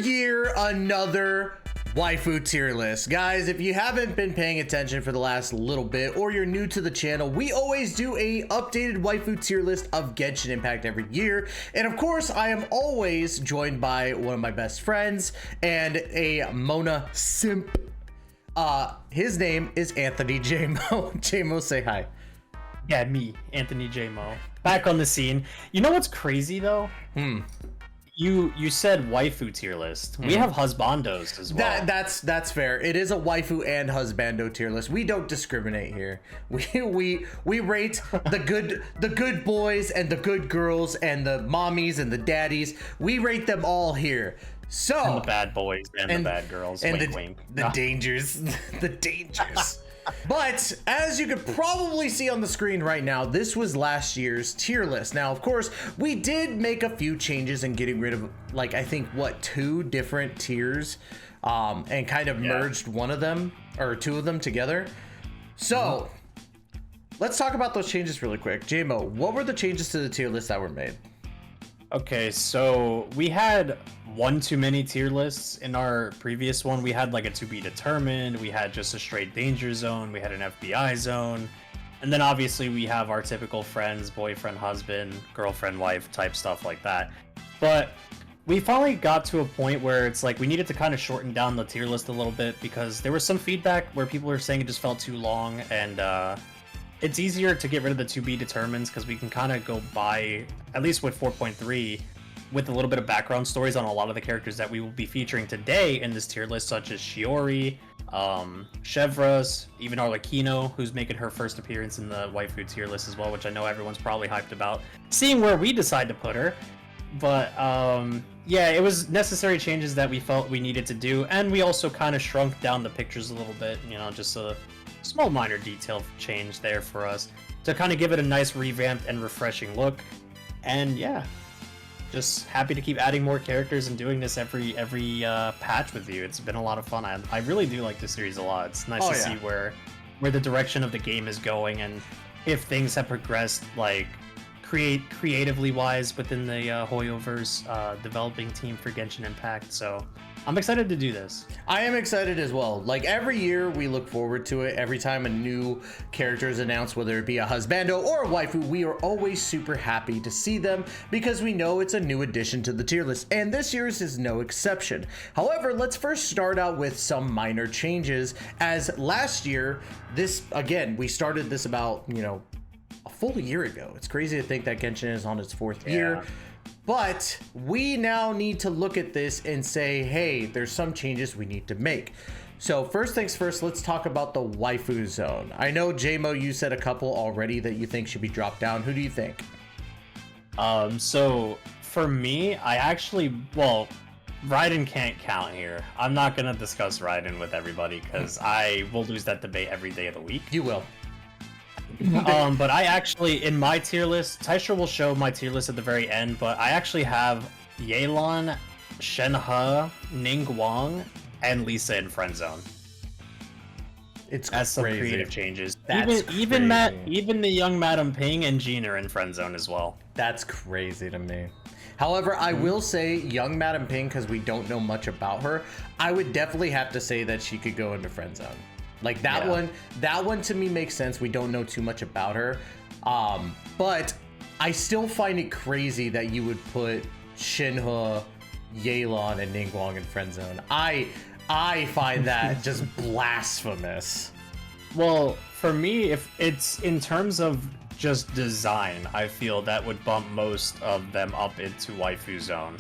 year, another waifu tier list. Guys, if you haven't been paying attention for the last little bit, or you're new to the channel, we always do a updated waifu tier list of Genshin Impact every year. And of course, I am always joined by one of my best friends and a Mona simp. His name is Anthony J-Mo. J-Mo, say hi. Yeah, me, Anthony J-Mo. Back on the scene. You know what's crazy though? You said waifu tier list. We have husbandos as well. That's fair. It is a waifu and husbando tier list. We don't discriminate here. We rate the good boys and the good girls and the mommies and the daddies. We rate them all here. So and the bad boys and the bad girls. And wink, wink. The dangers. The dangers. But as you could probably see on the screen right now, this was last year's tier list. Now, of course, we did make a few changes in getting rid of, like, I think, what, 2 different tiers, and kind of merged one of them or 2 of them together. So let's talk about those changes really quick. J-Mo, what were the changes to the tier list that were made? Okay, so we had one too many tier lists in our previous one. We had like a to be determined, we had just a straight danger zone, we had an FBI zone, and then obviously we have our typical friends, boyfriend, husband, girlfriend, wife type stuff like that. But we finally got to a point where it's like we needed to kind of shorten down the tier list a little bit because there was some feedback where people were saying it just felt too long, and it's easier to get rid of the to be determineds because we can kind of go by, at least with 4.3, with a little bit of background stories on a lot of the characters that we will be featuring today in this tier list, such as Chiori, Chevreuse, even Arlecchino, who's making her first appearance in the waifu tier list as well, which I know everyone's probably hyped about seeing where we decide to put her. But yeah, it was necessary changes that we felt we needed to do, and we also kind of shrunk down the pictures a little bit, you know, just a small minor detail change there for us to kind of give it a nice revamped and refreshing look. And yeah, just happy to keep adding more characters and doing this every patch with you. It's been a lot of fun. I really do like this series a lot. It's nice to see where the direction of the game is going, and if things have progressed, like creatively wise within the Hoyoverse developing team for Genshin Impact. So I'm excited to do this. I am excited as well. Like, every year we look forward to it. Every time a new character is announced, whether it be a husbando or a waifu, we are always super happy to see them because we know it's a new addition to the tier list, and this year's is no exception. However, let's first start out with some minor changes, as last year, we started this about, you know, a full year ago. It's crazy to think that Genshin is on its 4th year. But we now need to look at this and say, hey, there's some changes we need to make. So first things first, let's talk about the waifu zone. I know, J-Mo, you said a couple already that you think should be dropped down. Who do you think? So for me, well, Raiden can't count here. I'm not going to discuss Raiden with everybody because I will lose that debate every day of the week. You will. But I actually, in my tier list, Taisha will show my tier list at the very end, but I actually have Yelan, Shenhe, Ningguang, and Lisa in friend zone. It's That's some crazy. creative changes. That's even crazy. the young Madam Ping and Jean are in friend zone as well. That's crazy to me. However, I will say young Madam Ping, because we don't know much about her, I would definitely have to say that she could go into friend zone. Like that one to me makes sense. We don't know too much about her. But I still find it crazy that you would put Shenhe, Yelan, and Ningguang in friend zone. I find that just blasphemous. Well, for me, if it's in terms of just design, I feel that would bump most of them up into waifu zone.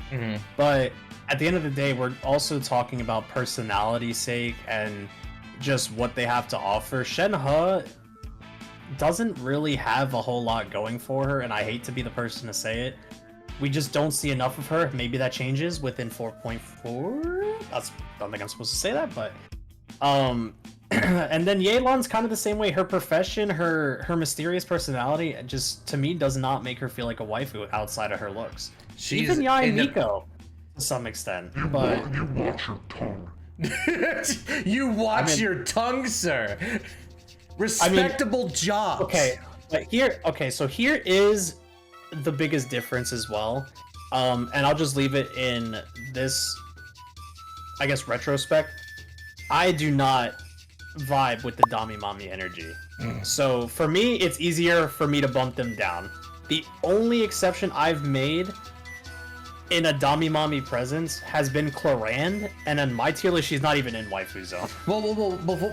But at the end of the day, we're also talking about personality's sake and just what they have to offer. Shenhe doesn't really have a whole lot going for her, and I hate to be the person to say it. We just don't see enough of her. Maybe that changes within 4.4. I don't think I'm supposed to say that, but and then Yelan's kind of the same way. Her profession, her mysterious personality, just to me does not make her feel like a waifu outside of her looks. Even Yae Miko to some extent, but You watch your tongue. You watch your tongue, sir. Respectable job. Okay, but so here is the biggest difference as well. And I'll just leave it in this I guess, retrospect, I do not vibe with the Dami Mami energy. So for me, it's easier for me to bump them down. The only exception I've made in a Dami Mami presence has been Clorinde, and on my tier list, she's not even in waifu zone. Well,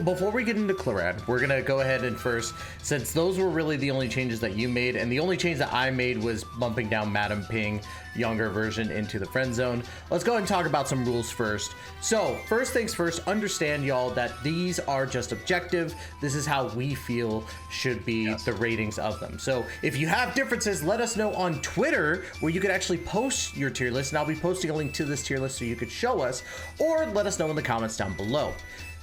before we get into Clorinde, we're gonna go ahead and first, since those were really the only changes that you made, and the only change that I made was bumping down Madam Ping, younger version, into the friend zone. Let's go ahead and talk about some rules first. So, first things first, understand y'all that these are just objective. This is how we feel should be the ratings of them. So, if you have differences, let us know on Twitter, where you could actually post your tier list, and I'll be posting a link to this tier list so you could show us, or let us know in the comments down below.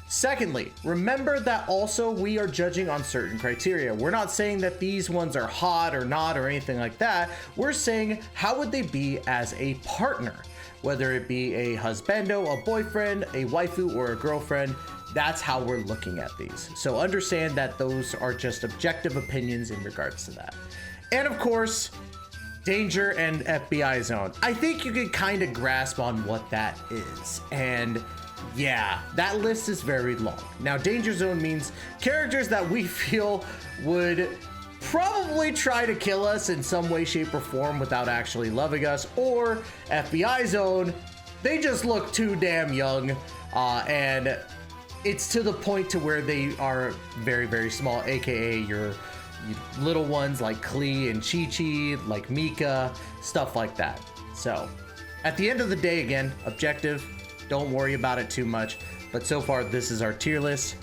Secondly, remember that also we are judging on certain criteria. We're not saying that these ones are hot or not or anything like that. We're saying how would they be as a partner, whether it be a husbando, a boyfriend, a waifu, or a girlfriend. That's how we're looking at these. So understand that those are just objective opinions in regards to that. And of course, danger and FBI zone. I think you can kind of grasp on what that is. And yeah, that list is very long. Now, danger zone means characters that we feel would probably try to kill us in some way, shape, or form without actually loving us. Or FBI zone, they just look too damn young, and it's to the point to where they are very, very small, aka your little ones like Klee and Chi-Chi, like Mika, stuff like that. So, at the end of the day, again, objective. Don't worry about it too much, but so far this is our tier list.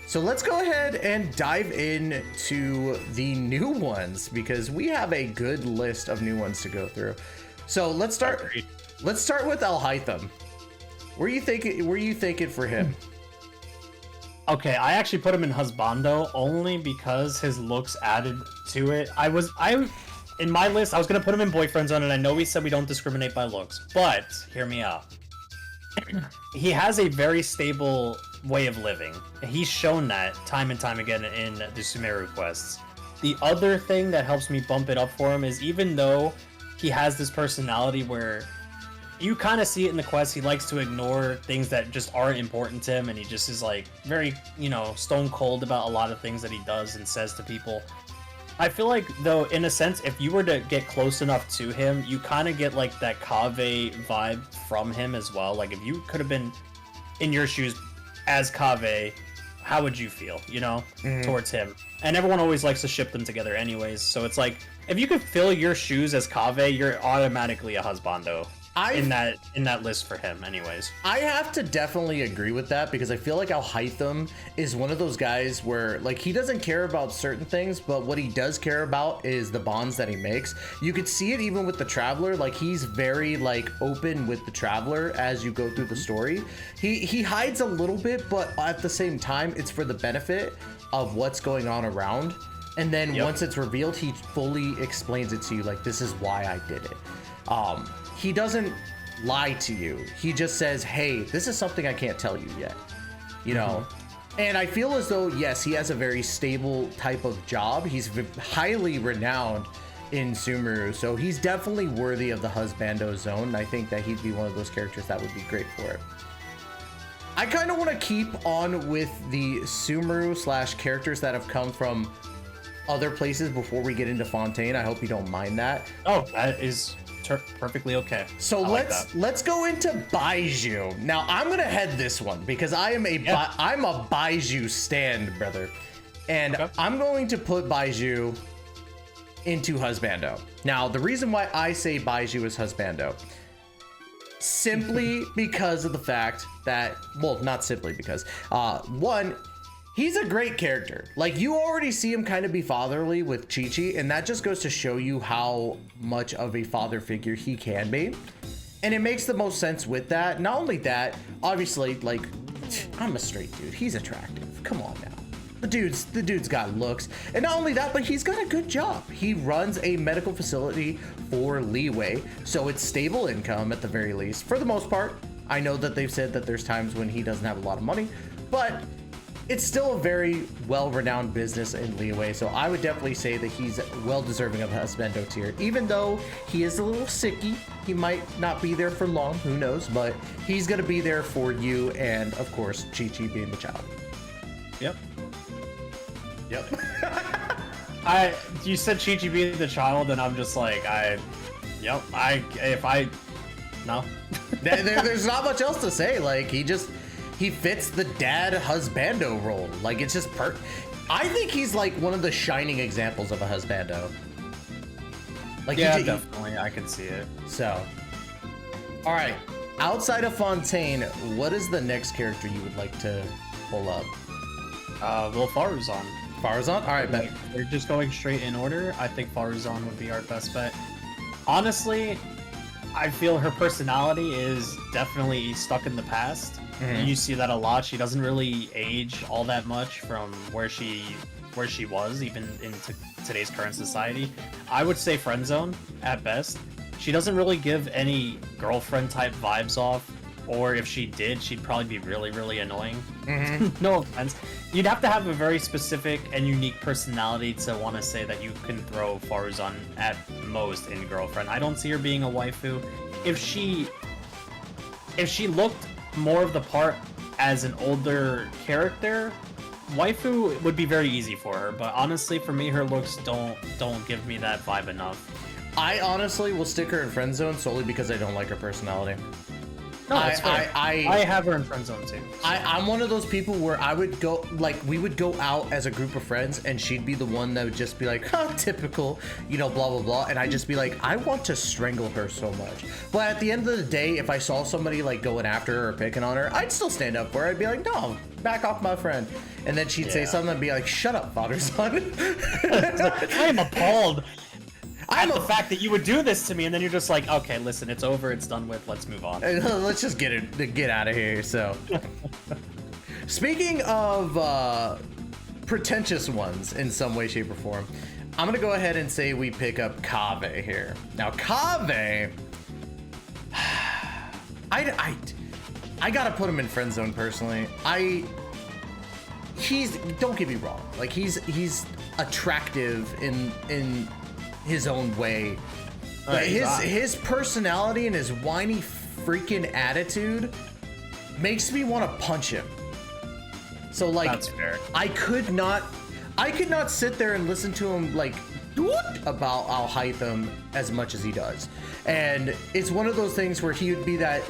So let's go ahead and dive into the new ones, because we have a good list of new ones to go through. So let's start with Alhaitham. Where you thinking for him? Okay, I actually put him in Husbando only because his looks added to it. In my list, I was gonna put him in boyfriend zone, and I know we said we don't discriminate by looks, but hear me out. He has a very stable way of living. He's shown that time and time again in the Sumeru quests. The other thing that helps me bump it up for him is, even though he has this personality where you kind of see it in the quest, he likes to ignore things that just aren't important to him, and he just is like very, stone cold about a lot of things that he does and says to people. I feel like, though, in a sense, if you were to get close enough to him, you kind of get like that Kaveh vibe from him as well. Like, if you could have been in your shoes as Kaveh, how would you feel, towards him? And everyone always likes to ship them together anyways, so it's like, if you could fill your shoes as Kaveh, you're automatically a husbando. In that list for him anyways. I have to definitely agree with that, because I feel like Alhaitham is one of those guys where, like, he doesn't care about certain things, but what he does care about is the bonds that he makes. You could see it even with the Traveler. Like, he's very, like, open with the Traveler as you go through the story. He hides a little bit, but at the same time, it's for the benefit of what's going on around. And then once it's revealed, he fully explains it to you, like, this is why I did it. He doesn't lie to you. He just says, hey, this is something I can't tell you yet, And I feel as though, yes, he has a very stable type of job. He's highly renowned in Sumeru, so he's definitely worthy of the husbando zone. And I think that he'd be one of those characters that would be great for it. I kind of want to keep on with the Sumeru / characters that have come from other places before we get into Fontaine. I hope you don't mind that. Oh, that is perfectly okay. So let's go into Baiju. Now I'm gonna head this one because I'm a Baiju stand, brother, and I'm going to put Baiju into Husbando. Now the reason why I say Baiju is Husbando, simply because of the fact that, well, not simply because, one, he's a great character. Like, you already see him kind of be fatherly with Chi-Chi, and that just goes to show you how much of a father figure he can be. And it makes the most sense with that. Not only that, obviously, like, I'm a straight dude. He's attractive. Come on now. The dude's got looks. And not only that, but he's got a good job. He runs a medical facility for LIYUE, so it's stable income at the very least. For the most part, I know that they've said that there's times when he doesn't have a lot of money, but it's still a very well-renowned business in LIYUE, so I would definitely say that he's well deserving of Husbando tier. Even though he is a little sicky, he might not be there for long, who knows, but he's gonna be there for you and, of course, Chi-Chi being the child. Yep. Yep. You said Chi-Chi being the child, and I'm just like, no. There's not much else to say. Like, he fits the dad husbando role. Like, it's just I think he's like one of the shining examples of a husbando. Like, yeah, definitely, I can see it. So, all right. Outside of Fontaine, what is the next character you would like to pull up? Well, Faruzan. Faruzan? All right, bet. We're just going straight in order. I think Faruzan would be our best bet. Honestly, I feel her personality is definitely stuck in the past. Mm-hmm. You see that a lot. She doesn't really age all that much from where she was, even in today's current society. I would say friend zone at best. She doesn't really give any girlfriend type vibes off, or if she did, she'd probably be really, really annoying. Mm-hmm. No offense. You'd have to have a very specific and unique personality to want to say that you can throw Faruzan at most in girlfriend. I don't see her being a waifu. If she looked more of the part as an older character, waifu would be very easy for her. But honestly, for me, her looks don't give me that vibe enough. I honestly will stick her in friend zone solely because I don't like her personality. No, that's fair. I have her in friend zone too. So. I'm one of those people where I would go, like, we would go out as a group of friends and she'd be the one that would just be like, huh, typical, you know, blah, blah, blah. And I'd just be like, I want to strangle her so much. But at the end of the day, if I saw somebody like going after her or picking on her, I'd still stand up for her. I'd be like, no, back off my friend. And then she'd say something and be like, shut up, father, son. I am appalled. At the fact that you would do this to me, and then you're just like, okay, listen, it's over, it's done with, let's move on. Let's just get out of here. So, speaking of pretentious ones in some way, shape, or form, I'm gonna go ahead and say we pick up Kaveh here. Now, Kaveh, I gotta put him in friend zone personally. Don't get me wrong, like he's attractive in his own way, but his personality and his whiny freaking attitude makes me want to punch him. So like, that's fair. I could not sit there and listen to him like about I'll hype him as much as he does. And it's one of those things where he would be that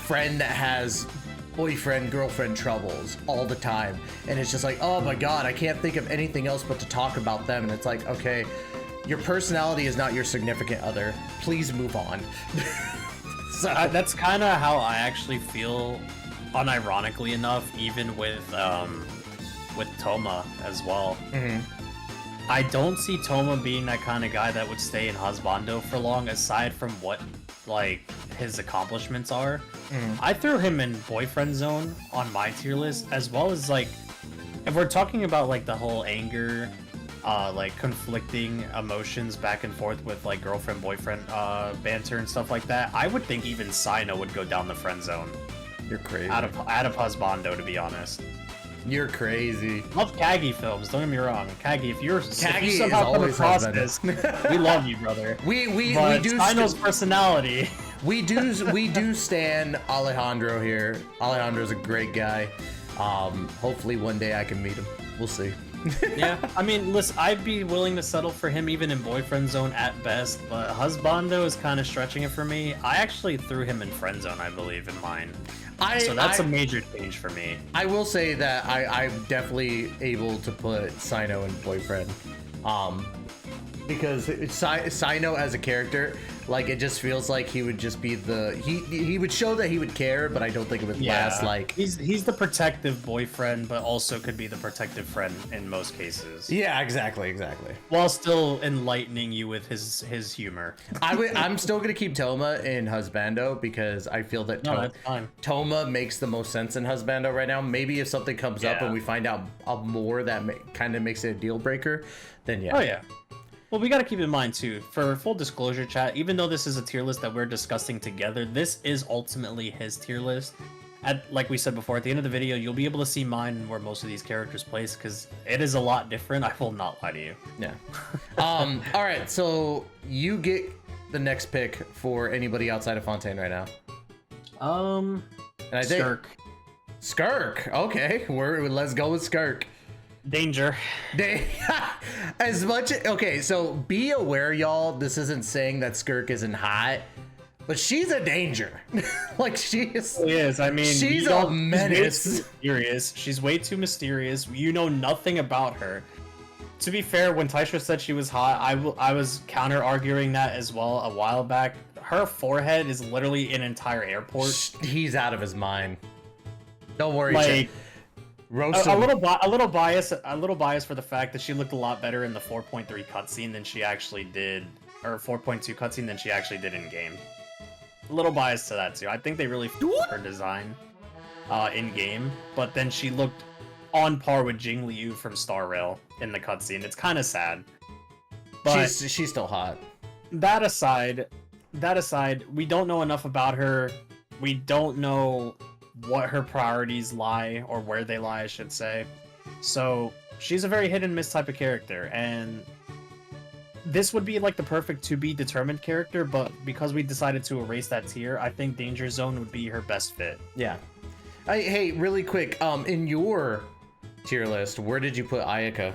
friend that has boyfriend girlfriend troubles all the time, and it's just like, oh my god, I can't think of anything else but to talk about them. And it's like, okay, your personality is not your significant other. Please move on. So that's kind of how I actually feel, unironically enough, even with Toma as well. Mm-hmm. I don't see Toma being that kind of guy that would stay in Husbando for long, aside from what like his accomplishments are. Mm-hmm. I threw him in boyfriend zone on my tier list, as well as like, if we're talking about like the whole anger, like conflicting emotions back and forth with like girlfriend boyfriend banter and stuff like that, I would think even Sino would go down the friend zone. You're crazy. Out of Husbando, to be honest. You're crazy. Love Kagi films, don't get me wrong. Kagi, if you somehow come across this, we love you, brother. We do Sino's personality. We do stan Alejandro here. Alejandro's a great guy. Hopefully one day I can meet him. We'll see. Yeah, I mean, listen, I'd be willing to settle for him even in boyfriend zone at best, but Husbando is kind of stretching it for me. I actually threw him in friend zone, I believe, in mine. So that's a major change for me. I will say that I'm definitely able to put Sino in boyfriend. Because Sino as a character, like, it just feels like he would just be he would show that he would care, but I don't think it would last. Like, he's the protective boyfriend, but also could be the protective friend in most cases. Yeah, exactly. While still enlightening you with his humor. I'm still gonna keep Toma in Husbando because I feel that Toma makes the most sense in Husbando right now. Maybe if something comes up and we find out more that kind of makes it a deal breaker, then yeah. Oh yeah. Well, we got to keep in mind, too, for full disclosure, chat, even though this is a tier list that we're discussing together, this is ultimately his tier list. like we said before, at the end of the video, you'll be able to see mine where most of these characters place, because it is a lot different. I will not lie to you. Yeah. All right, so you get the next pick for anybody outside of Fontaine right now. And I think Skirk. Skirk. Okay, let's go with Skirk. Danger. As much. Okay, so be aware, y'all. This isn't saying that Skirk isn't hot, but she's a danger. Like she is. I mean, she's a menace. She's way too mysterious. You know nothing about her. To be fair, when Taisha said she was hot, I was counter arguing that as well a while back. Her forehead is literally an entire airport. He's out of his mind. Don't worry. Like roast a little bias for the fact that she looked a lot better in the 4.3 cutscene than she actually did, or 4.2 cutscene than she actually did in game. A little bias to that too. I think they really f***ed her design in game, but then she looked on par with LIYUE from Star Rail in the cutscene. It's kind of sad. But she's still hot. That aside, we don't know enough about her. We don't know what her priorities lie, or where they lie, I should say. So she's a very hit and miss type of character, and this would be like the perfect to be determined character, but because we decided to erase that tier, I think Danger Zone would be her best fit. Yeah. Hey, really quick, in your tier list, where did you put Ayaka?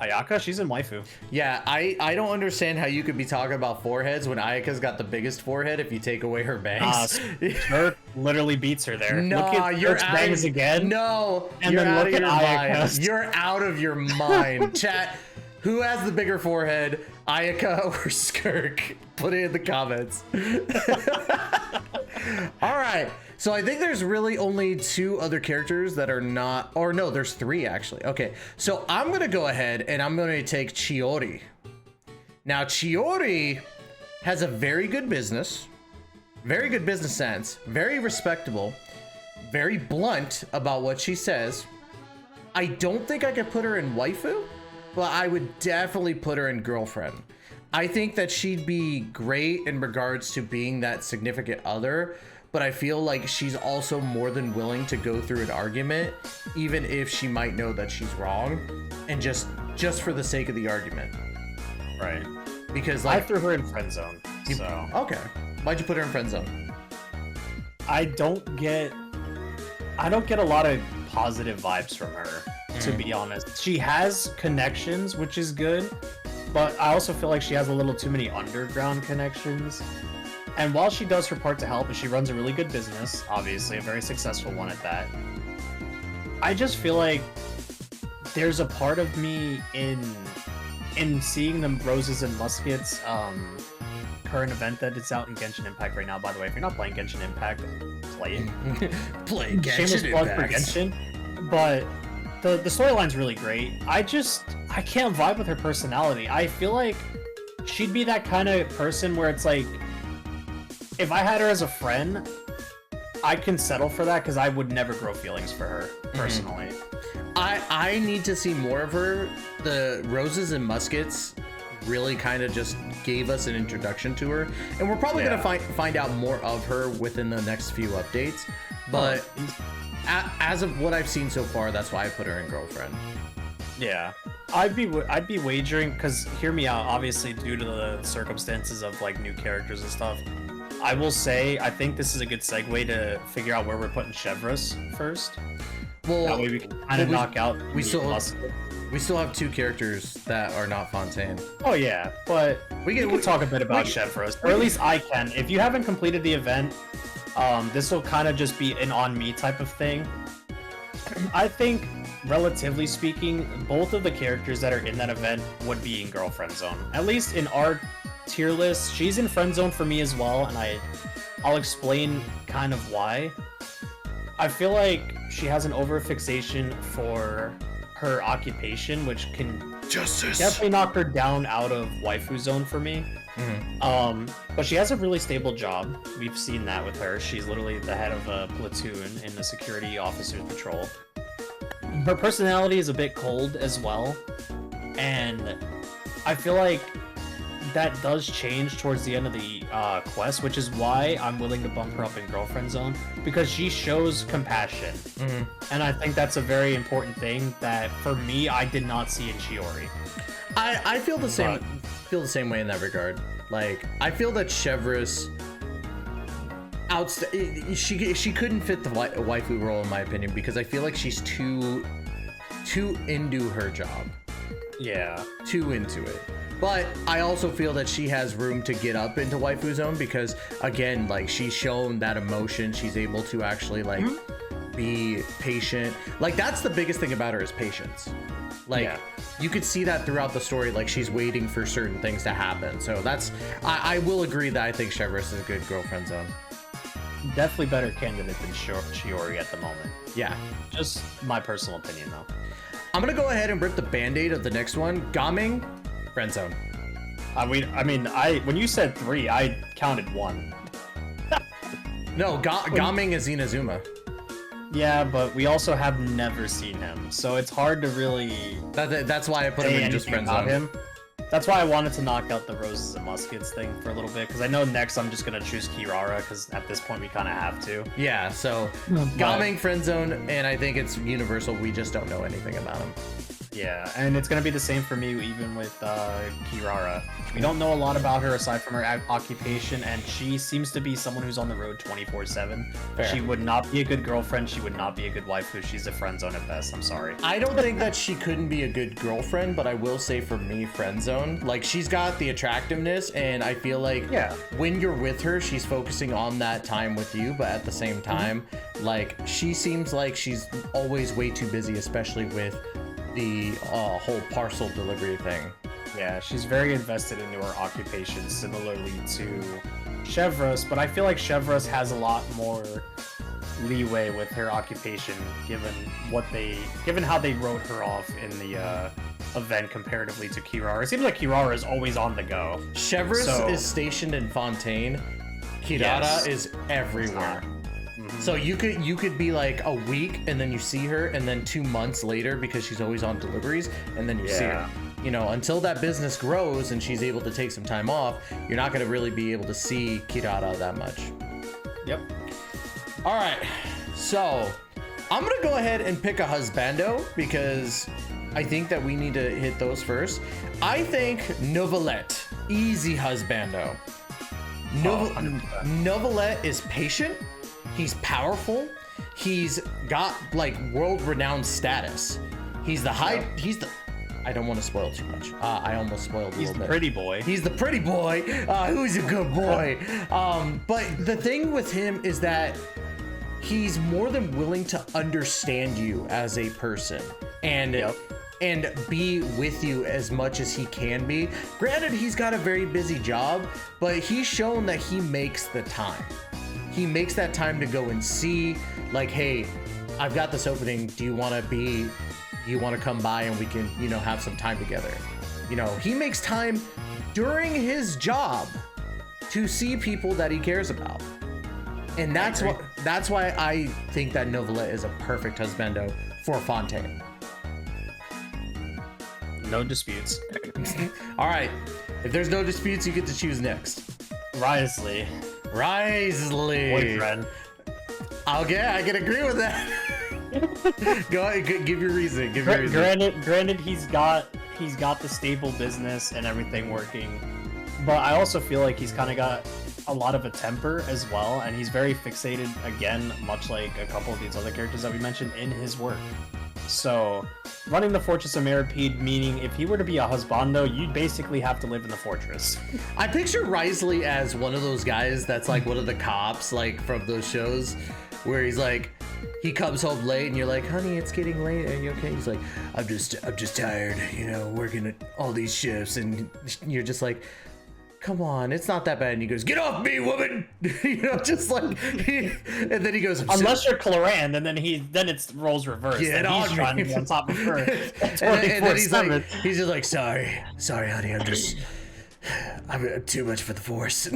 Ayaka? She's in Waifu. Yeah, I don't understand how you could be talking about foreheads when Ayaka's got the biggest forehead if you take away her bangs. Skirk literally beats her there. No, look at you're Skirk's bangs again. No, and you're then out look of at your Ayaka's. mind. You're out of your mind. Chat, who has the bigger forehead, Ayaka or Skirk? Put it in the comments. All right. So I think there's really only two other characters that are not, or no, there's three actually. Okay, so I'm gonna go ahead and I'm gonna take Chiori. Now Chiori has a very good business sense, very respectable, very blunt about what she says. I don't think I could put her in waifu, but I would definitely put her in girlfriend. I think that she'd be great in regards to being that significant other, but I feel like she's also more than willing to go through an argument, even if she might know that she's wrong, and just for the sake of the argument. Right. Because like I threw her in friend zone. So okay, why'd you put her in friend zone? I don't get a lot of positive vibes from her, to be honest. She has connections, which is good, but I also feel like she has a little too many underground connections. And while she does her part to help, and she runs a really good business, obviously a very successful one at that, I just feel like there's a part of me in seeing the Roses and Muskets current event that is out in Genshin Impact right now. By the way, if you're not playing Genshin Impact, play it. Play Genshin Shameless plug Impact. for Genshin. But the storyline's really great. I can't vibe with her personality. I feel like she'd be that kind of person where it's like, if I had her as a friend, I can settle for that because I would never grow feelings for her personally. I need to see more of her. The Roses and Muskets really kind of just gave us an introduction to her, and we're probably gonna find out more of her within the next few updates. But as of what I've seen so far, that's why I put her in girlfriend. Yeah, I'd be wagering, because hear me out. Obviously, due to the circumstances of like new characters and stuff, I will say I think this is a good segue to figure out where we're putting Chevreuse first. Well, that way we can kind of knock out. We still have two characters that are not Fontaine. Oh yeah, but we can talk a bit about Chevreuse, or at least I can. If you haven't completed the event, this will kind of just be an on me type of thing. I think, relatively speaking, both of the characters that are in that event would be in girlfriend zone. At least in our tier list, she's in friend zone for me as well, and I'll explain kind of why. I feel like she has an overfixation for her occupation, which can definitely knock her down out of waifu zone for me. But she has a really stable job. We've seen that with her. She's literally the head of a platoon in the security officer's patrol. Her personality is a bit cold as well, and I feel like that does change towards the end of the quest, which is why I'm willing to bump her up in girlfriend zone, because she shows compassion. And I think that's a very important thing that, for me, I did not see in Chiori. I feel the same way in that regard. Like, I feel that Chevreuse she couldn't fit the waifu role, in my opinion, because I feel like she's too into her job. Yeah. Too into it. But I also feel that she has room to get up into waifu zone because, again, like, she's shown that emotion. She's able to actually, like, be patient. Like, that's the biggest thing about her, is patience. Like, you could see that throughout the story. Like, she's waiting for certain things to happen. So that's, I will agree that I think Chevreuse is a good girlfriend zone. Definitely better candidate than Chiori at the moment. Yeah. Just my personal opinion, though. I'm gonna go ahead and rip the band-aid of the next one. Gaming, friend zone. When you said 3, I counted 1. No, Gaming is Inazuma. Yeah, but we also have never seen him, so it's hard to really. That's why I put him in just friend zone. Him. That's why I wanted to knock out the roses and muskets thing for a little bit, because I know next I'm just gonna choose Kirara, because at this point we kind of have to. Yeah, so Gaming, friend zone, and I think it's universal. We just don't know anything about him. Yeah, and it's gonna be the same for me even with Kirara. We don't know a lot about her aside from her occupation, and she seems to be someone who's on the road 24/7. She would not be a good girlfriend. She would not be a good waifu. She's a friend zone at best. I'm sorry. I don't think that she couldn't be a good girlfriend, but I will say for me, friend zone. Like, she's got the attractiveness, and I feel like when you're with her, she's focusing on that time with you, but at the same time, like, she seems like she's always way too busy, especially with the whole parcel delivery thing. Yeah, she's very invested into her occupation, similarly to Chevreuse, but I feel like Chevreuse has a lot more leeway with her occupation, given how they wrote her off in the event comparatively to Kirara. It seems like Kirara is always on the go. Chevreuse is stationed in Fontaine. Kirara is everywhere. So you could be like a week and then you see her, and then 2 months later, because she's always on deliveries, and then you see her. You know, until that business grows and she's able to take some time off, you're not going to really be able to see Kirara that much. Yep. All right, so I'm going to go ahead and pick a Husbando, because I think that we need to hit those first. I think Neuvillette, easy Husbando. Neuvillette is patient. He's powerful. He's got, like, world-renowned status. I don't want to spoil too much. I almost spoiled a little bit. He's the pretty boy. He's the pretty boy. Who's a good boy. But the thing with him is that he's more than willing to understand you as a person and be with you as much as he can be. Granted, he's got a very busy job, but he's shown that he makes the time. He makes that time to go and see, like, hey, I've got this opening. Do you want to come by and we can, you know, have some time together? You know, he makes time during his job to see people that he cares about. And that's why I think that Neuvillette is a perfect Husbando for Fontaine. No disputes. All right. If there's no disputes, you get to choose next. Wriothesley. Boyfriend. Okay, I can agree with that. Go ahead, give your reason. Granted, he's got the stable business and everything working, but I also feel like he's kind of got a lot of a temper as well, and he's very fixated, again, much like a couple of these other characters that we mentioned, in his work. So, running the Fortress of Meropide, meaning if he were to be a husbando, you'd basically have to live in the fortress. I picture Wriothesley as one of those guys that's like one of the cops, like from those shows, where he's like, he comes home late and you're like, honey, it's getting late. Are you okay? He's like, I'm just tired, you know, working at all these shifts. And you're just like, come on, it's not that bad. And he goes, get off me, woman. You know, just like, and then he goes, unless you're Clorinde, and then it's roles reversed. Get and he's trying to be on top of her. and then he's like, he's just like, sorry, honey, I'm too much for the force.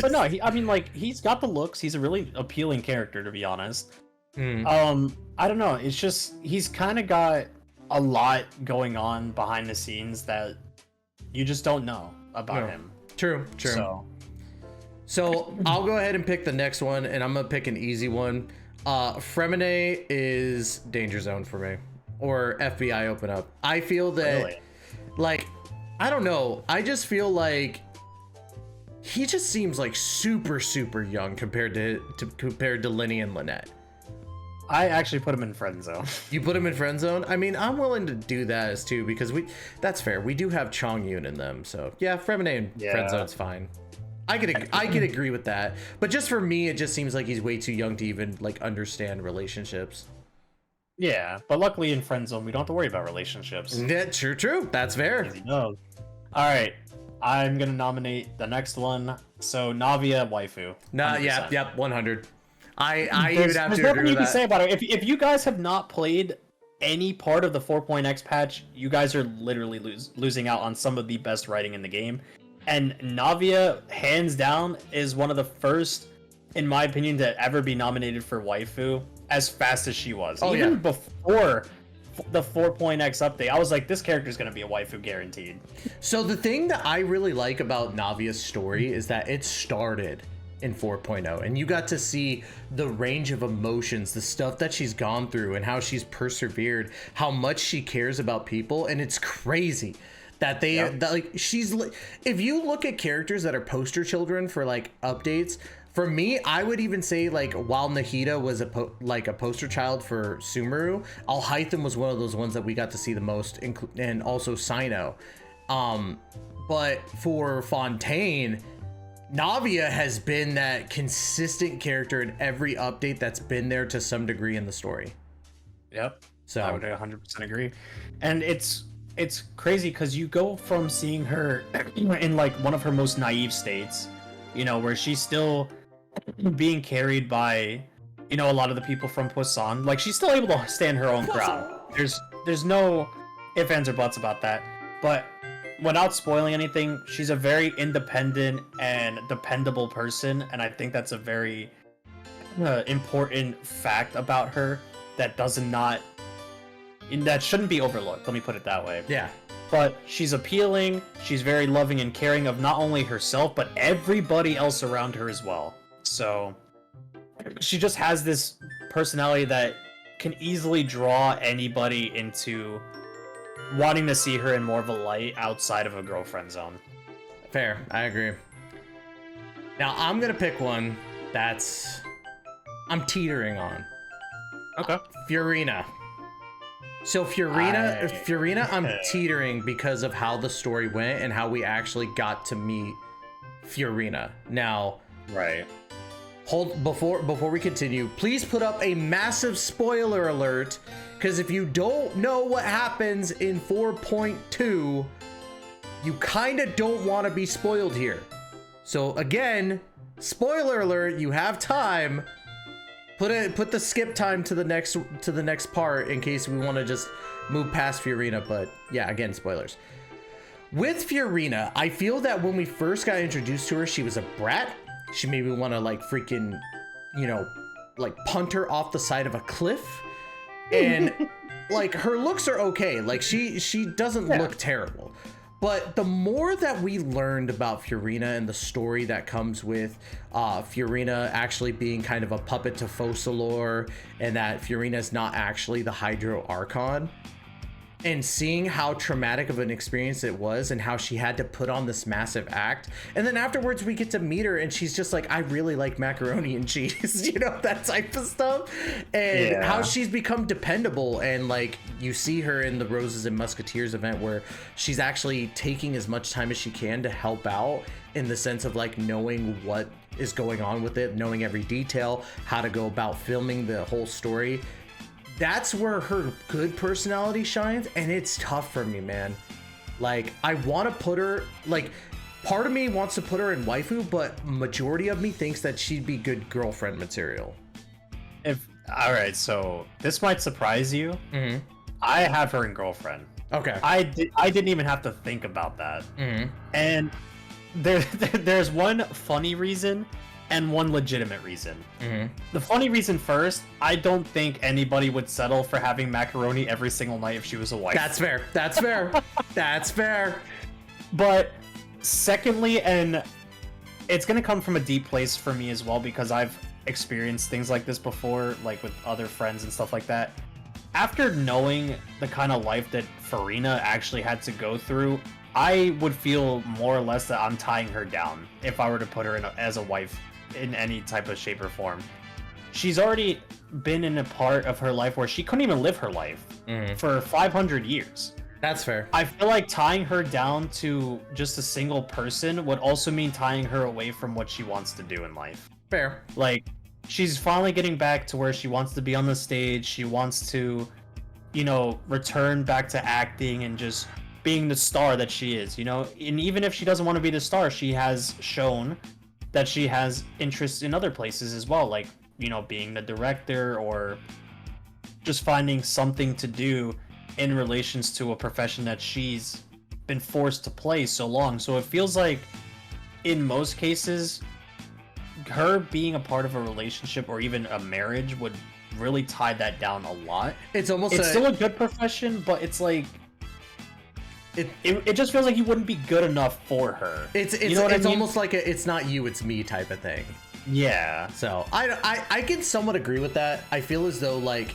But no, he's got the looks. He's a really appealing character, to be honest. I don't know. It's just, he's kind of got a lot going on behind the scenes that you just don't know. about him. True. So I'll go ahead and pick the next one, and I'm gonna pick an easy one. Freminet is Danger Zone for me, or FBI Open Up. I feel that, like, I don't know. I just feel like he just seems like super young compared to Lyney and Lynette. I actually put him in friend zone. You put him in friend zone? I mean, I'm willing to do that as too, because that's fair. We do have Chong Yun in them, so yeah, Freminet and friend zone's fine. I could agree with that, but just for me, it just seems like he's way too young to even like understand relationships. Yeah, but luckily in friend zone we don't have to worry about relationships. Yeah, true. That's fair. Easy no. All right, I'm gonna nominate the next one. So Navia waifu. Nah, 100%. Yep, 100. I There's would have to nothing agree you with can that. say about it. If you guys have not played any part of the 4.x patch, you guys are literally losing out on some of the best writing in the game. And Navia, hands down, is one of the first, in my opinion, to ever be nominated for waifu as fast as she was. Oh, Even yeah. before the 4.x update, I was like, this character's going to be a waifu guaranteed. So the thing that I really like about Navia's story is that it started in 4.0, and you got to see the range of emotions, the stuff that she's gone through, and how she's persevered, how much she cares about people, and it's crazy that that, like, if you look at characters that are poster children for like updates, for me, I would even say, like, while Nahida was a poster child for Sumeru, Alhaitham was one of those ones that we got to see the most, and also Sino. But for Fontaine, Navia has been that consistent character in every update that's been there to some degree in the story. Yep. So I would 100% agree. And it's crazy because you go from seeing her in like one of her most naive states, you know, where she's still being carried by, you know, a lot of the people from Poisson. Like, she's still able to stand her own ground. There's no ifs, ands, or buts about that. But without spoiling anything, she's a very independent and dependable person, and I think that's a very important fact about her that shouldn't be overlooked. Let me put it that way. yeah. But she's appealing. She's very loving and caring of not only herself, but everybody else around her as well. So she just has this personality that can easily draw anybody into wanting to see her in more of a light outside of a girlfriend zone. Fair, I agree. Now I'm gonna pick one that's I'm teetering on. Okay. Furina. So Furina, I'm teetering because of how the story went and how we actually got to meet Furina. Now, Right. before we continue, please put up a massive spoiler alert, because if you don't know what happens in 4.2, you kind of don't want to be spoiled here. So again, spoiler alert, you have time. Put the skip time to the next part in case we want to just move past Furina, but yeah, again, spoilers. With Furina, I feel that when we first got introduced to her, she was a brat. She made me want to like freaking, you know, like punt her off the side of a cliff. And like her looks are okay. Like she doesn't look terrible. But the more that we learned about Furina and the story that comes with Furina actually being kind of a puppet to Focalor, and that Furina is not actually the Hydro Archon, and seeing how traumatic of an experience it was and how she had to put on this massive act, and then afterwards we get to meet her and she's just like, I really like macaroni and cheese, you know, that type of stuff, and how she's become dependable. And like you see her in the Roses and Musketeers event where she's actually taking as much time as she can to help out, in the sense of like knowing what is going on with it, knowing every detail, how to go about filming the whole story. That's where her good personality shines, and it's tough for me, man. Like, I want to put her, like, part of me wants to put her in waifu, but majority of me thinks that she'd be good girlfriend material. All right, so this might surprise you. Mm-hmm. I have her in girlfriend. Okay. I didn't even have to think about that. Mm-hmm. And there's one funny reason and one legitimate reason. Mm-hmm. The funny reason first, I don't think anybody would settle for having macaroni every single night if she was a wife. That's fair. That's fair. That's fair. But Secondly, and it's gonna come from a deep place for me as well, because I've experienced things like this before, like with other friends and stuff like that. After knowing the kind of life that Freminet actually had to go through, I would feel more or less that I'm tying her down if I were to put her in as a wife in any type of shape or form. She's already been in a part of her life where she couldn't even live her life for 500 years. That's fair. I feel like tying her down to just a single person would also mean tying her away from what she wants to do in life. Fair. Like, she's finally getting back to where she wants to be on the stage. She wants to, you know, return back to acting and just being the star that she is, you know? And even if she doesn't want to be the star, she has shown that she has interests in other places as well, like, you know, being the director or just finding something to do in relations to a profession that she's been forced to play so long. So it feels like in most cases, her being a part of a relationship or even a marriage would really tie that down a lot. It's still a good profession, but it's like it just feels like he wouldn't be good enough for her. It's you know what I mean? almost like a it's not you, it's me type of thing. Yeah. So I can somewhat agree with that. I feel as though, like,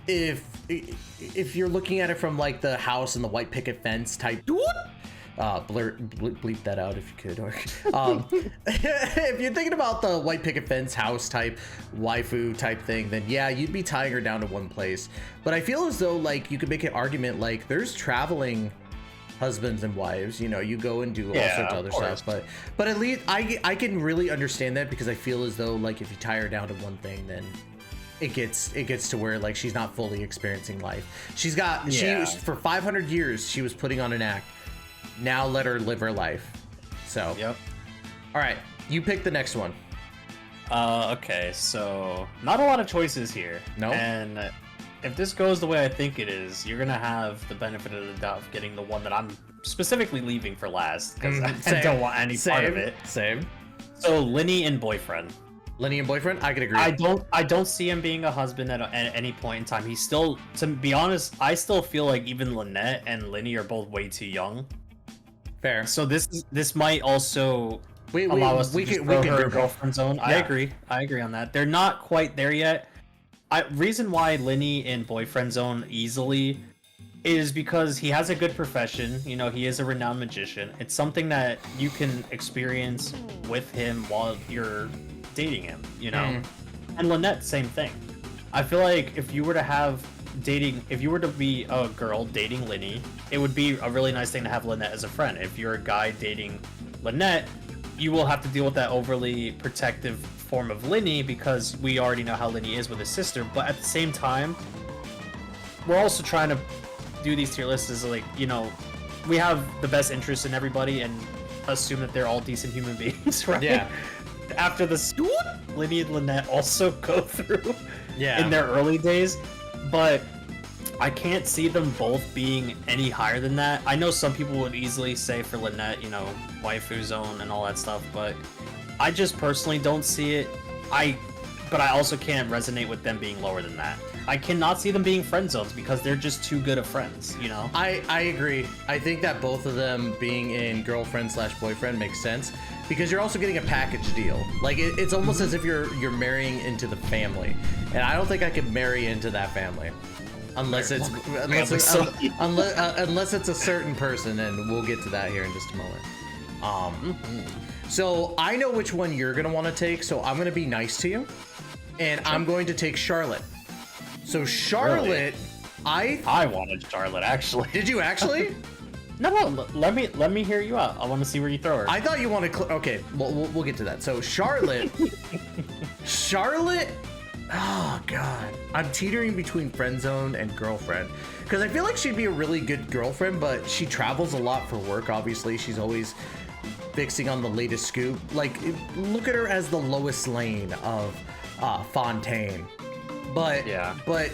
if you're looking at it from like the house and the white picket fence type, bleep that out if you could. Or, if you're thinking about the white picket fence house type waifu type thing, then yeah, you'd be tying her down to one place. But I feel as though, like, you could make an argument like there's traveling husbands and wives, you know, you go and do all sorts of other stuff, but at least I can really understand that, because I feel as though, like, if you tie her down to one thing, then it gets to where, like, she's not fully experiencing life. She for 500 years she was putting on an act. Now let her live her life. So yep. All right, you pick the next one. Okay, so not a lot of choices here. No. And if this goes the way I think it is, you're gonna have the benefit of the doubt of getting the one that I'm specifically leaving for last, because I don't want any part of it. Same. So Lyney and boyfriend. Lyney and boyfriend, I could agree. I don't see him being a husband at any point in time. He's still, to be honest, I still feel like even Lynette and Lyney are both way too young. Fair. So this might also we allow us to we just can throw do her in both. girlfriend zone. Yeah. I agree on that. They're not quite there yet. Reason why Lyney in boyfriend zone easily is because he has a good profession. You know, he is a renowned magician. It's something that you can experience with him while you're dating him, you know. And Lynette, same thing. I feel like if you were to be a girl dating Lyney, it would be a really nice thing to have Lynette as a friend. If you're a guy dating Lynette, you will have to deal with that overly protective form of Lyney, because we already know how Lyney is with his sister. But at the same time, we're also trying to do these tier lists as, like, you know, we have the best interest in everybody and assume that they're all decent human beings, right? Yeah. After the Lyney and Lynette also go through in their early days, but I can't see them both being any higher than that. I know some people would easily say for Lynette, you know, waifu zone and all that stuff, but I just personally don't see it. But I also can't resonate with them being lower than that. I cannot see them being friend zones because they're just too good of friends, you know? I agree. I think that both of them being in girlfriend/boyfriend makes sense, because you're also getting a package deal. Like, it's almost as if you're marrying into the family, and I don't think I could marry into that family unless it's a certain person, and we'll get to that here in just a moment. So I know which one you're gonna want to take, so I'm gonna be nice to you, and I'm going to take Charlotte. So Charlotte, really? I wanted Charlotte, actually. Did you actually? No, let me hear you out. I want to see where you throw her. I thought you wanted. Okay, we'll get to that. So Charlotte, oh god, I'm teetering between friend zone and girlfriend, because I feel like she'd be a really good girlfriend, but she travels a lot for work. Obviously, she's always fixing on the latest scoop. Like, look at her as the Lois Lane of Fontaine. But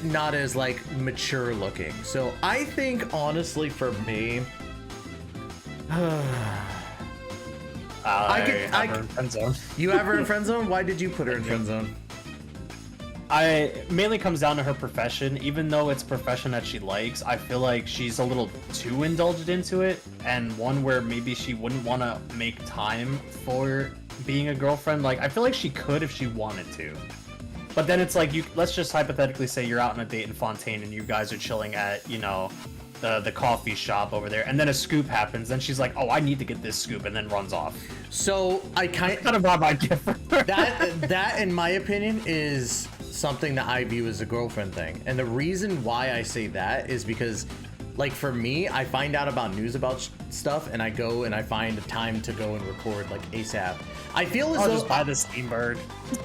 not as, like, mature looking. So I think, honestly, for me, I have her in friend zone. You have her in friend zone? Why did you put her in friend zone? I mainly comes down to her profession. Even though it's a profession that she likes, I feel like she's a little too indulged into it, and one where maybe she wouldn't want to make time for being a girlfriend. Like, I feel like she could if she wanted to. But then it's like, let's just hypothetically say you're out on a date in Fontaine and you guys are chilling at, you know, the coffee shop over there, and then a scoop happens, then she's like, oh, I need to get this scoop, and then runs off. So I kind of vibe I get from her. That in my opinion is something that I view as a girlfriend thing. And the reason why I say that is because, like, for me, I find out about news about stuff and I go and I find a time to go and record like ASAP. I feel as though just buy the Steam Bird.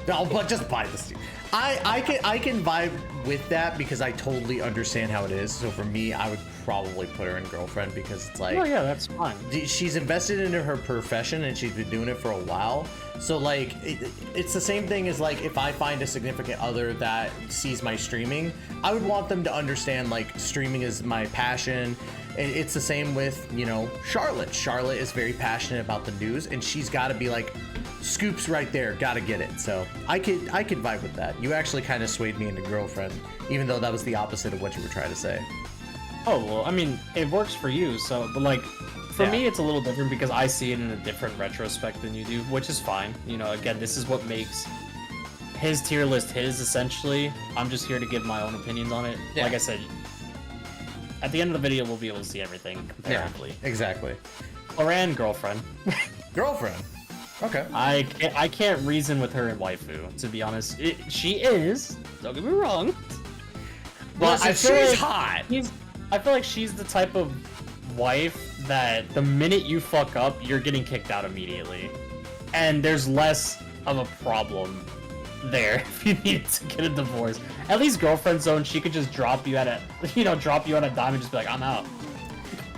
No, but just buy the Steam. I can vibe with that because I totally understand how it is. So for me, I would probably put her in girlfriend because it's like, oh yeah, that's fine. She's invested into her profession and she's been doing it for a while. So like, it's the same thing as like if I find a significant other that sees my streaming, I would want them to understand like streaming is my passion. It's the same with, you know, Charlotte. Charlotte is very passionate about the news and she's got to be like, scoops right there, gotta get it. So I could vibe with that. You actually kind of swayed me into girlfriend, even though that was the opposite of what you were trying to say. Oh, well, I mean, it works for you, so, but like, for me, it's a little different because I see it in a different retrospect than you do, which is fine. You know, again, this is what makes his tier list his, essentially. I'm just here to give my own opinions on it. Yeah. Like I said, at the end of the video, we'll be able to see everything comparatively. Yeah, exactly. Clorinde, girlfriend. Girlfriend. Okay. I can't reason with her in waifu, to be honest. She is, don't get me wrong. But I feel she's like hot. I feel like she's the type of wife that the minute you fuck up, you're getting kicked out immediately. And there's less of a problem there if you needed to get a divorce. At least girlfriend zone, she could just drop you at a dime and just be like, I'm out.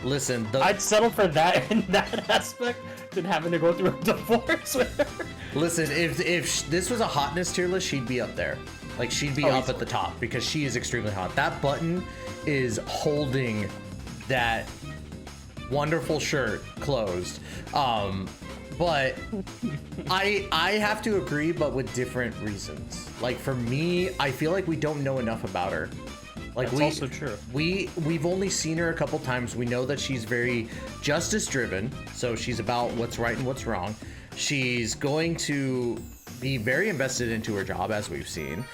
Listen, I'd settle for that in that aspect than having to go through a divorce with her. Listen, if this was a hotness tier list, she'd be up there. Like, she'd be up at the top because she is extremely hot. That button is holding that wonderful shirt closed. But I have to agree, but with different reasons. Like, for me, I feel like we don't know enough about her. Like, that's also true. We've only seen her a couple times. We know that she's very justice driven, so she's about what's right and what's wrong. She's going to be very invested into her job, as we've seen.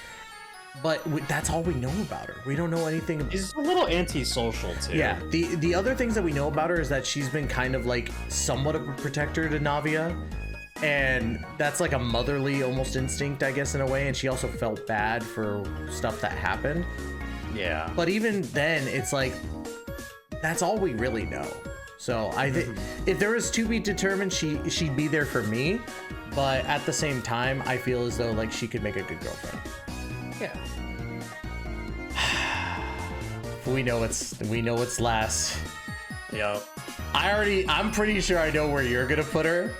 But that's all we know about her. We don't know anything. She's a little antisocial too. Yeah. The other things that we know about her is that she's been kind of like somewhat of a protector to Navia. And that's like a motherly almost instinct, I guess, in a way. And she also felt bad for stuff that happened. Yeah. But even then, it's like, that's all we really know. So I think if there was to be determined, she'd be there for me. But at the same time, I feel as though like she could make a good girlfriend. Yeah. we know it's last. Yep. I'm pretty sure I know where you're gonna put her,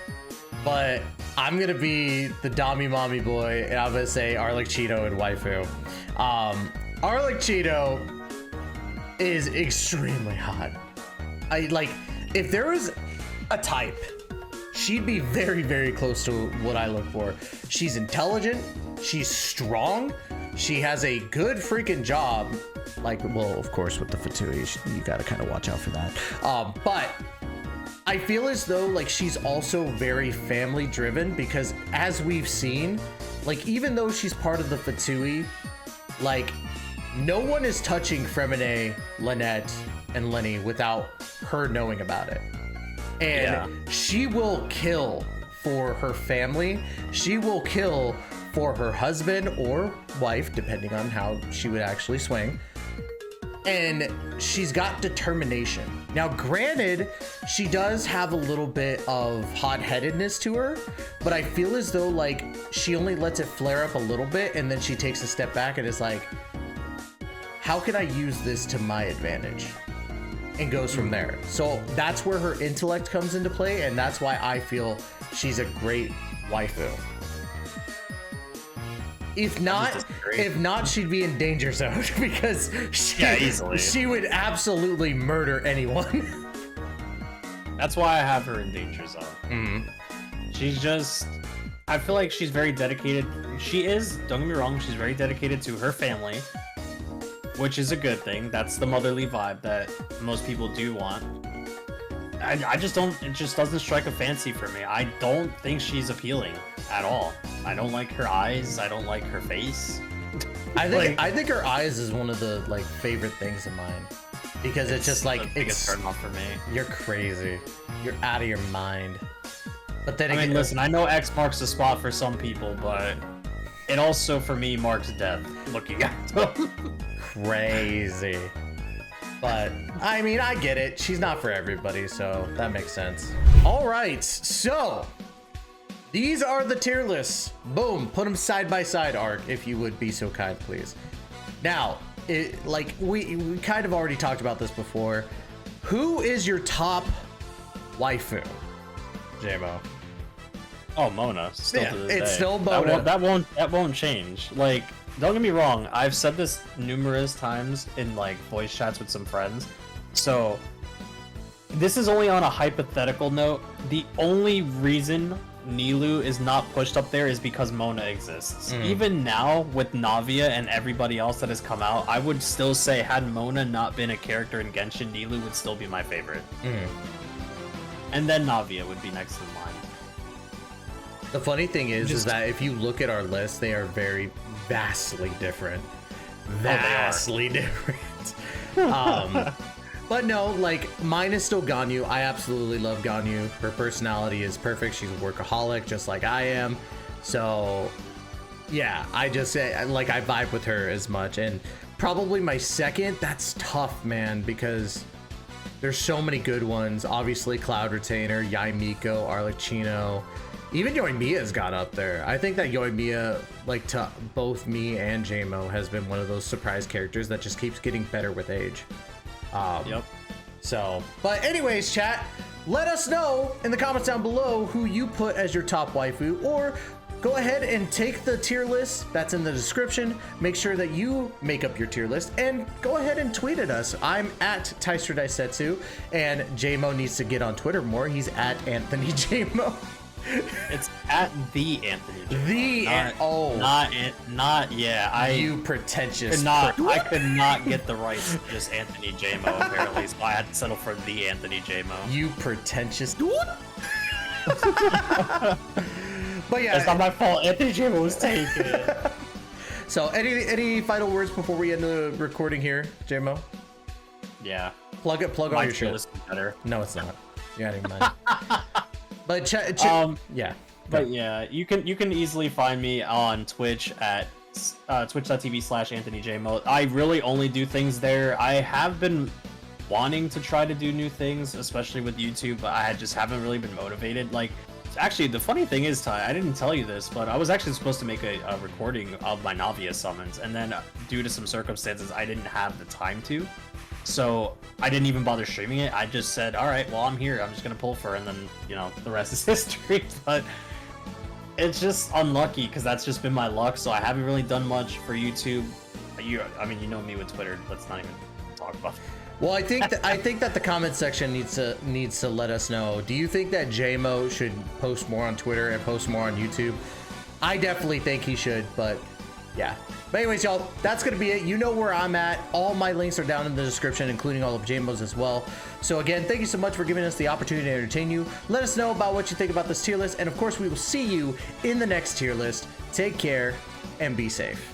but I'm gonna be the Dami Mommy boy, and I'm gonna say Arlecchino and Waifu. Arlecchino is extremely hot. If there was a type, she'd be very, very close to what I look for. She's intelligent, she's strong, she has a good freaking job. Like, well, of course, with the Fatui, you gotta kind of watch out for that. But I feel as though like she's also very family driven because as we've seen, like even though she's part of the Fatui, like no one is touching Freminet, Lynette, and Lyney without her knowing about it. And she will kill for her family. She will kill for her husband or wife, depending on how she would actually swing. And she's got determination. Now, granted, she does have a little bit of hot-headedness to her, but I feel as though like she only lets it flare up a little bit and then she takes a step back and is like, how can I use this to my advantage? And goes from there. So that's where her intellect comes into play, and that's why I feel she's a great waifu. If not, she'd be in danger zone because she would absolutely murder anyone. That's why I have her in danger zone. She's just I feel like she's very dedicated. She is, don't get me wrong, she's very dedicated to her family, which is a good thing. That's the motherly vibe that most people do want. I just don't, it just doesn't strike a fancy for me. I don't think she's appealing at all. I don't like her eyes. I don't like her face. I think her eyes is one of the like favorite things of mine because it's just like it's turn off for me. You're crazy. You're out of your mind. But then I mean, listen, I know X marks the spot for some people, but it also for me marks death. Looking at them. Crazy. But I mean, I get it. She's not for everybody, so that makes sense. All right, so these are the tier lists. Boom, put them side by side, Ark, if you would be so kind, please. Now, like we kind of already talked about this before. Who is your top waifu, JMO? Oh, Mona. Still Yeah, to this it's day. still Mona. That won't change. Like, don't get me wrong. I've said this numerous times in like voice chats with some friends. So this is only on a hypothetical note. The only reason Nilou is not pushed up there is because Mona exists. Even now with Navia and everybody else that has come out, I would still say had Mona not been a character in Genshin, Nilou would still be my favorite. And then Navia would be next in line. The funny thing is that if you look at our list, they are very vastly different. Vastly different. But no, like mine is still Ganyu. I absolutely love Ganyu. Her personality is perfect. She's a workaholic, just like I am. So yeah, I just say like I vibe with her as much. And probably my second, that's tough, man, because there's so many good ones. Obviously, Cloud Retainer, Yaimiko, Arlecchino. Even Yoimiya's got up there. I think that Yoimiya, like to both me and JMO, has been one of those surprise characters that just keeps getting better with age. Yep. So, but anyways, chat, let us know in the comments down below who you put as your top waifu, or go ahead and take the tier list that's in the description. Make sure that you make up your tier list and go ahead and tweet at us. I'm at Taister Daisetsu, and JMO needs to get on Twitter more. He's at Anthony JMO. It's at the Anthony. Not yeah. You pretentious. I could not get the rights to just Anthony JMO apparently, so I had to settle for the Anthony JMO. You pretentious. But yeah, it's not my fault. Anthony JMO was taken. So any final words before we end the recording here, JMO? Yeah. Plug all your shit. Is better. No, it's not. You got any mind. But yeah. But yeah, you can easily find me on Twitch at twitch.tv/AnthonyJMO. I really only do things there. I have been wanting to try to do new things, especially with YouTube, but I just haven't really been motivated. Like, actually, the funny thing is, Ty, I didn't tell you this, but I was actually supposed to make a recording of my Navia summons, and then due to some circumstances, I didn't have the time to. So I didn't even bother streaming it. I just said, all right, well, I'm here. I'm just going to pull for her, and then, you know, the rest is history. But it's just unlucky because that's just been my luck. So I haven't really done much for YouTube. I mean, you know me with Twitter. Let's not even talk about it. Well, I think that the comment section needs to let us know. Do you think that JMO should post more on Twitter and post more on YouTube? I definitely think he should, but yeah. But anyways, y'all, that's going to be it. You know where I'm at. All my links are down in the description, including all of JMO's as well. So again, thank you so much for giving us the opportunity to entertain you. Let us know about what you think about this tier list. And of course, we will see you in the next tier list. Take care and be safe.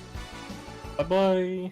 Bye-bye.